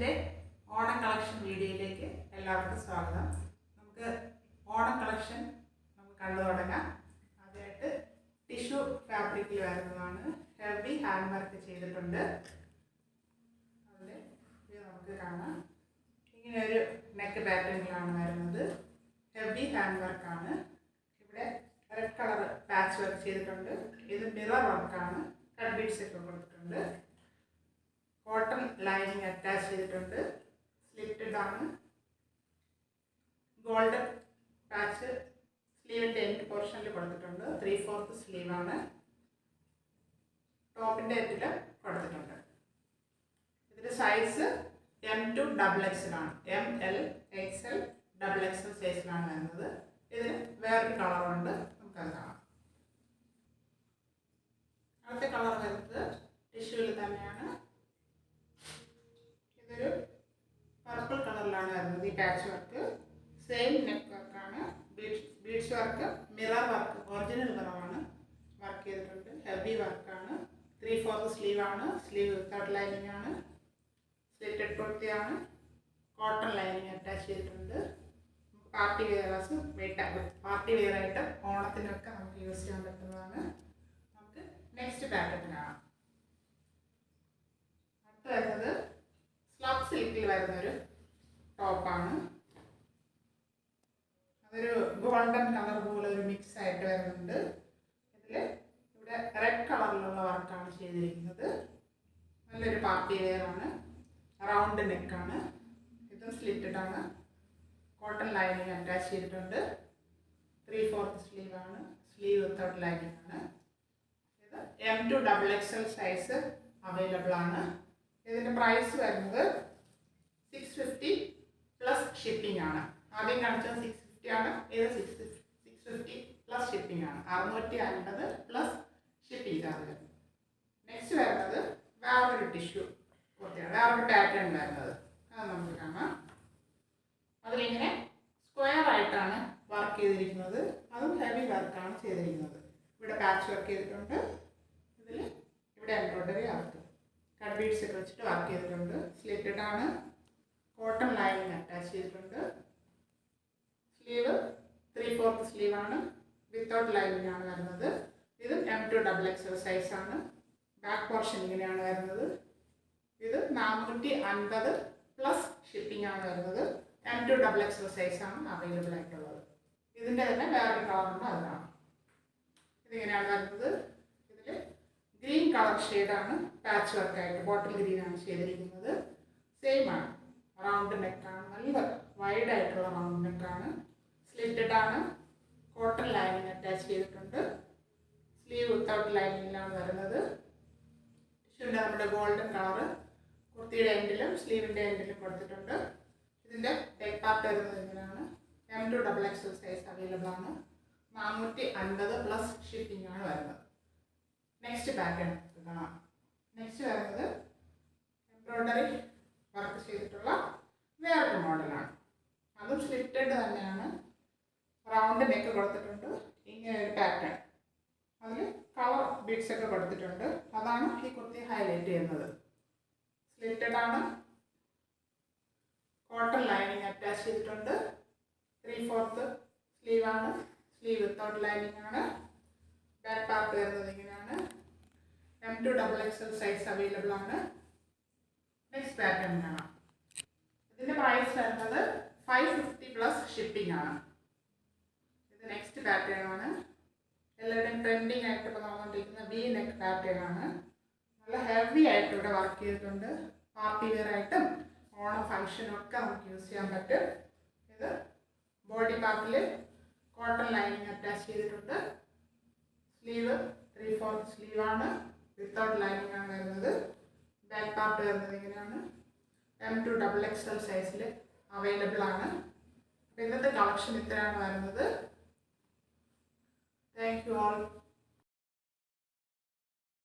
എൻ്റെ ഓണം കളക്ഷൻ വീഡിയോയിലേക്ക് എല്ലാവർക്കും സ്വാഗതം. നമുക്ക് ഓണം കളക്ഷൻ നമുക്ക് കണ്ടു തുടങ്ങാം. ആദ്യമായിട്ട് ടിഷ്യൂ ഫാബ്രിക്കിൽ വരുന്നതാണ്. ഹെവി ഹാൻഡ് വർക്ക് ചെയ്തിട്ടുണ്ട്. അതിൽ നമുക്ക് കാണാം. ഇങ്ങനെ ഒരു നെക്ക് പാറ്റേണിലാണ് വരുന്നത്. ഹെവി ഹാൻഡ് വർക്കാണ്. ഇവിടെ റെഡ് കളർ പാച്ച് വർക്ക് ചെയ്തിട്ടുണ്ട്. ഇത് മിറർ വർക്കാണ്. കട്ട് ബീഡ്സ് ഒക്കെ കൊടുത്തിട്ടുണ്ട്. കോട്ടൺ ലൈനിങ് അറ്റാച്ച് ചെയ്തിട്ടുണ്ട്. സ്ലിറ്റഡ് ആണ്. ഗോൾഡൻ പാച്ച് സ്ലീവിൻ്റെ എൻഡ് പോർഷനിൽ കൊടുത്തിട്ടുണ്ട്. 3/4 സ്ലീവാണ്. ടോപ്പിൻ്റെ എൻഡിൽ കൊടുത്തിട്ടുണ്ട്. ഇതിൻ്റെ സൈസ് M2 XXL ആണ്. ML XL XXL സൈസിലാണ് വരുന്നത്. ഇതിന് വേറൊരു കളറുണ്ട്, നമുക്കത് കാണാം. അടുത്ത കളർ വരുന്നത് ടിഷ്യൂവിൽ തന്നെയാണ്. ഇതൊരു പർപ്പിൾ കളറിലാണ് വരുന്നത്. ഈ പാച്ച് വർക്ക് സെയിം നെക്ക് വർക്കാണ്. Beads work, mirror work, original മിററാണ് വർക്ക് ചെയ്തിട്ടുണ്ട്. ഹെവി വർക്കാണ്. 3/4 സ്ലീവാണ്. സ്ലീവ് വിത്തൗട്ട് ലൈനിങ് ആണ്. സ്ലിറ്റഡ് കുർത്തിയാണ്. കോട്ടൺ ലൈനിങ് അറ്റാച്ച് ചെയ്തിട്ടുണ്ട്. പാർട്ടി വെയറാസ് പാർട്ടി വെയറായിട്ട് ഓണത്തിനൊക്കെ നമുക്ക് യൂസ് ചെയ്യാൻ പറ്റുന്നതാണ്. നമുക്ക് നെക്സ്റ്റ് പാറ്റേൺ കാണാം. അടുത്ത് വരുന്നത് സ്ലബ് സിൽക്കിൽ വരുന്നൊരു ടോപ്പാണ്. അതൊരു ഗോൾഡൻ കളർ പോലെ ഒരു മിക്സ് ആയിട്ട് വരുന്നുണ്ട്. ഇതിൽ ഇവിടെ റെഡ് കളറിലുള്ള വർക്കാണ് ചെയ്തിരിക്കുന്നത്. നല്ലൊരു പാർട്ടി വെയറാണ്. റൗണ്ട് നെക്കാണ്. ഇതും സ്ലിറ്റഡ് ആണ്. കോട്ടൺ ലൈനിങ് അറ്റാച്ച് ചെയ്തിട്ടുണ്ട്. 3/4 സ്ലീവാണ്. സ്ലീവ് വിത്തൗട്ട് ലൈനിങ് ആണ്. ഇത് M2 XXL സൈസ് അവൈലബിൾ ആണ്. ഇതിൻ്റെ പ്രൈസ് വരുന്നത് 650 പ്ലസ് ഷിപ്പിംഗ് ആണ്. ആദ്യം കാണിച്ചത് 650 ആണ്. ഇത് 650 പ്ലസ് ഷിപ്പിംഗ് ആണ്. 650 പ്ലസ് ഷിപ്പിംഗ് ചാർജ്. നെക്സ്റ്റ് വരുന്നത് വേറൊരു ടിഷ്യൂ കുർത്തിയാണ്. വേറൊരു പാറ്റേൺ വരുന്നത് അത് നമുക്ക് കാണാം. അതിലിങ്ങനെ സ്ക്വയർ ആയിട്ടാണ് വർക്ക് ചെയ്തിരിക്കുന്നത്. അതും ഹെവി വർക്കാണ് ചെയ്തിരിക്കുന്നത്. ഇവിടെ പാച്ച് വർക്ക് ചെയ്തിട്ടുണ്ട്. ഇതിൽ ഇവിടെ എംബ്രോയ്ഡറി വർക്ക്, കട്ട് ബീഡ്സ് ഒക്കെ വെച്ചിട്ട് വർക്ക് ചെയ്തിട്ടുണ്ട്. സ്ലിറ്റഡ് ആണ്. കോട്ടൺ ലൈനിങ് അറ്റാച്ച് ചെയ്തിട്ടുണ്ട്. സ്ലീവ് 3/4 സ്ലീവാണ്. വിത്തൗട്ട് ലൈനിങ് ആണ് വരുന്നത്. ഇത് M2 XXL സൈസാണ്. ബാക്ക് പോർഷൻ ഇങ്ങനെയാണ് വരുന്നത്. ഇത് 450 പ്ലസ് ഷിപ്പിംഗ് ആണ് വരുന്നത്. M2 XXL സൈസാണ് അവൈലബിൾ ആയിട്ടുള്ളത്. ഇതിൻ്റെ തന്നെ വേറൊരു കളറുണ്ട്, അതാണ്. ഇതിങ്ങനെയാണ് വരുന്നത്. ഇതിൽ ഗ്രീൻ കളർ ഷെയ്ഡാണ് പാച്ച് വർക്കായിട്ട്. ബോട്ടിൽ ഗ്രീനാണ് ചെയ്തിരിക്കുന്നത്. സെയിം ആണ്. റൗണ്ട് നെക്കാണ്. നല്ല വൈഡ് ആയിട്ടുള്ള റൗണ്ട് നെക്കാണ്. സ്ലിറ്റഡ് ആണ്. കോട്ടൺ ലൈനിങ് അറ്റാച്ച് ചെയ്തിട്ടുണ്ട്. സ്ലീവ് വിത്തൗട്ട് ലൈനിങ്ങിലാണ് വരുന്നത്. ടിഷ്യൂൻ്റെ നമ്മുടെ ഗോൾഡൻ കളറ് കുർത്തിയുടെ എൻഡിലും സ്ലീവിൻ്റെ എൻഡിലും കൊടുത്തിട്ടുണ്ട്. ഇതിൻ്റെ ടെക് പാർട്ട് വരുന്നത് ഇങ്ങനെയാണ്. M2 XXL സൈസ് അവൈലബിൾ ആണ്. 450 പ്ലസ് ഷിപ്പിംഗ് ആണ് വരുന്നത്. നെക്സ്റ്റ് പാറ്റേൺ കാണാം. നെക്സ്റ്റ് വരുന്നത് എംബ്രോയ്ഡറി വർക്ക് ചെയ്തിട്ടുള്ള വേറൊരു മോഡലാണ്. അതും സ്ലിറ്റഡ് തന്നെയാണ്. റൗണ്ട് നെക്ക് കൊടുത്തിട്ടുണ്ട്. ഇങ്ങനെ ഒരു പാറ്റേൺ. അതിൽ കളർ ബീഡ്സ് ഒക്കെ കൊടുത്തിട്ടുണ്ട്. അതാണ് ഈ കുർത്തി ഹൈലൈറ്റ് ചെയ്യുന്നത്. സ്ലിറ്റഡ് ആണ്. കോട്ടൺ ലൈനിങ് അറ്റാച്ച് ചെയ്തിട്ടുണ്ട്. 3/4 സ്ലീവാണ്. സ്ലീവ് വിത്തൗട്ട് ലൈനിങ് ആണ്. ബാക്ക് പാർട്ട് വരുന്നത് ഇങ്ങനെയാണ്. M2 XXL സൈസ് അവൈലബിൾ ആണ്. നെക്സ്റ്റ് പാറ്റേൺ കാണാം. ഇതിൻ്റെ പ്രൈസ് വരുന്നത് 550 പ്ലസ് ഷിപ്പിംഗ് ആണ്. ഇത് നെക്സ്റ്റ് പാറ്റേൺ ആണ്. എല്ലാവരുടെയും ട്രെൻഡിങ് ആയിട്ട് ഇപ്പോൾ നടന്നുകൊണ്ടിരിക്കുന്ന V നെക്ക് പാറ്റേൺ ആണ്. നല്ല ഹെവി ആയിട്ട് ഇവിടെ വർക്ക് ചെയ്തിട്ടുണ്ട്. പാർട്ടി വെയർ ആയിട്ടും ഓണം ഫംഗ്ഷനൊക്കെ നമുക്ക് യൂസ് ചെയ്യാൻ പറ്റും. ഇത് ബോഡി പാർട്ടിൽ കോട്ടൺ ലൈനിങ് അറ്റാച്ച് ചെയ്തിട്ടുണ്ട്. സ്ലീവ് 3/4 സ്ലീവാണ്. വിത്തൗട്ട് ലൈനിങ് ആണ് വരുന്നത്. ബാക്ക് പാർട്ട് വരുന്നത് ഇങ്ങനെയാണ്. M2 XXL സൈസിൽ അവൈലബിൾ ആണ്. അപ്പോൾ ഇന്നത്തെ കളക്ഷൻ ഇത്രയാണ് വരുന്നത്. Thank you all.